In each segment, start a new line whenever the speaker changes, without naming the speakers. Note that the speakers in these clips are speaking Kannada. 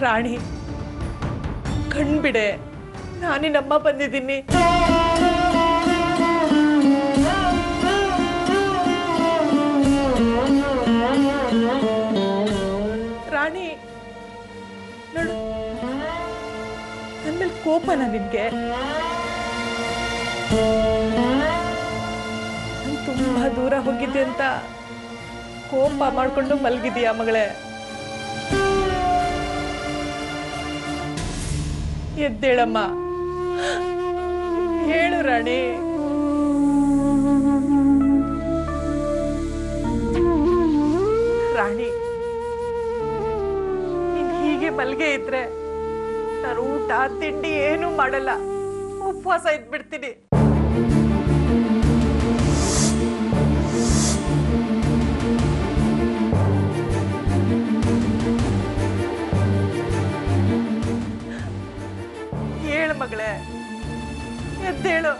ರಾಣಿ ಕಣ್ಬಿಡೆ, ನಾನಿನಮ್ಮ ಬಂದಿದ್ದೀನಿ. ರಾಣಿ ನೋಡು, ನನ್ನ ಮೇಲೆ ಕೋಪನ ನಿನ್ಗೆ? ನಾನು ತುಂಬಾ ದೂರ ಹೋಗಿದ್ದೆ ಅಂತ ಕೋಪ ಮಾಡ್ಕೊಂಡು ಮಲಗಿದೀಯ ಮಗಳೇ? ಎದ್ದೇಳಮ್ಮ, ಹೇಳು ರಾಣಿ. ರಾಣಿ, ನೀನ್ ಹೀಗೆ ಮಲ್ಗೆ ಇದ್ರೆ ನಾನು ಊಟ ತಿಂಡಿ ಏನು ಮಾಡಲ್ಲ, ಉಪವಾಸ ಇದ್ಬಿಡ್ತೀನಿ. ಹೇಳು ಮಗಳೇ, ಎದ್ದೇಳು.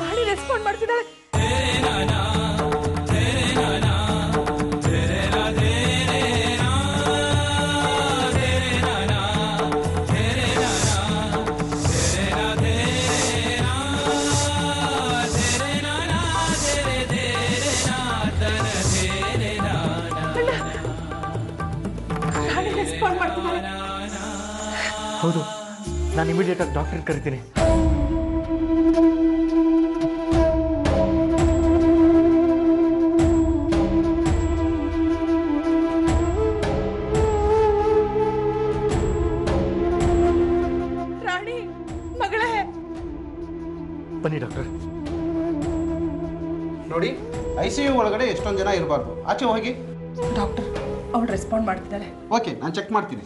ಮಾಡಿ ರೆಸ್ಪಾಂಡ್ ಮಾಡ್ತಿದ್ದಾಳೆ. ರೆಸ್ಪಾಂಡ್ ಮಾಡ್ತಿದ್ದಾಳೆ.
ಹೌದು, ನಾನು ಇಮಿಡಿಯೇಟ್ ಆಗಿ ಡಾಕ್ಟರ್ ಕರಿತೀನಿ.
ರಾಣಿ ಮಗಳೇ,
ಬನ್ನಿ ಡಾಕ್ಟರ್.
ನೋಡಿ, ICU ಒಳಗಡೆ ಎಷ್ಟೊಂದು ಜನ ಇರಬಾರ್ದು, ಆಚೆ ಹೋಗಿ.
ಡಾಕ್ಟರ್, ಅವಳು ರೆಸ್ಪಾಂಡ್ ಮಾಡ್ತಿದ್ದಾಳೆ.
ಓಕೆ, ನಾನು ಚೆಕ್ ಮಾಡ್ತೀನಿ.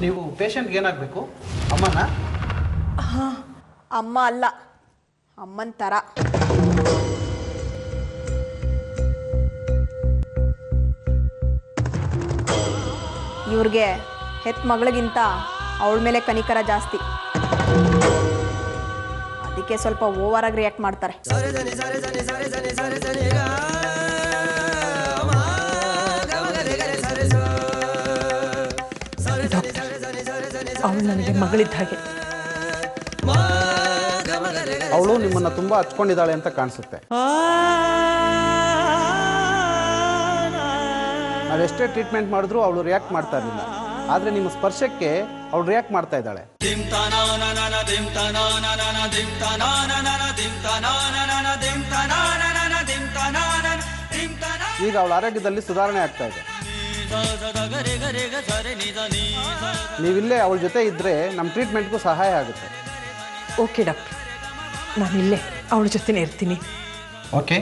ನೀವು ಪೇಷಂಟ್ಗೆ ಏನಾಗಬೇಕು? ಅಮ್ಮನ?
ಅಮ್ಮ ಅಲ್ಲ, ಅಮ್ಮನ ಥರ. ಇವ್ರಿಗೆ ಹೆತ್ ಮಗಳಿಗಿಂತ ಅವಳ ಮೇಲೆ ಕನಿಕರ ಜಾಸ್ತಿ, ಅದಕ್ಕೆ ಸ್ವಲ್ಪ ಓವರ್ ಆಗಿ ರಿಯಾಕ್ಟ್ ಮಾಡ್ತಾರೆ.
ಅವಳು ನನಗೆ ಮಗಳಿದ್ದ ಹಾಗೆ.
ಅವಳು ನಿಮ್ಮನ್ನ ತುಂಬಾ ಹಚ್ಕೊಂಡಿದ್ದಾಳೆ ಅಂತ ಕಾಣಿಸುತ್ತೆ. ನಾವೆಷ್ಟೇ ಟ್ರೀಟ್ಮೆಂಟ್ ಮಾಡಿದ್ರು ಅವಳು ರಿಯಾಕ್ಟ್ ಮಾಡ್ತಾ ಇರಲಿಲ್ಲ, ಆದ್ರೆ ನಿಮ್ಮ ಸ್ಪರ್ಶಕ್ಕೆ ಅವಳು ರಿಯಾಕ್ಟ್ ಮಾಡ್ತಾ ಇದ್ದಾಳೆ. ಈಗ ಅವಳ ಆರೋಗ್ಯದಲ್ಲಿ ಸುಧಾರಣೆ ಆಗ್ತಾ ಇದೆ. ನೀವಿಲ್ಲೇ ಅವಳ ಜೊತೆ ಇದ್ರೆ ನಮ್ಮ ಟ್ರೀಟ್ಮೆಂಟ್ಗೂ ಸಹಾಯ ಆಗುತ್ತೆ.
ಓಕೆ ಡಾಕ್ಟರ್, ನಾನಿಲ್ಲೇ ಅವಳ ಜೊತೆನೇ ಇರ್ತೀನಿ.
ಓಕೆ.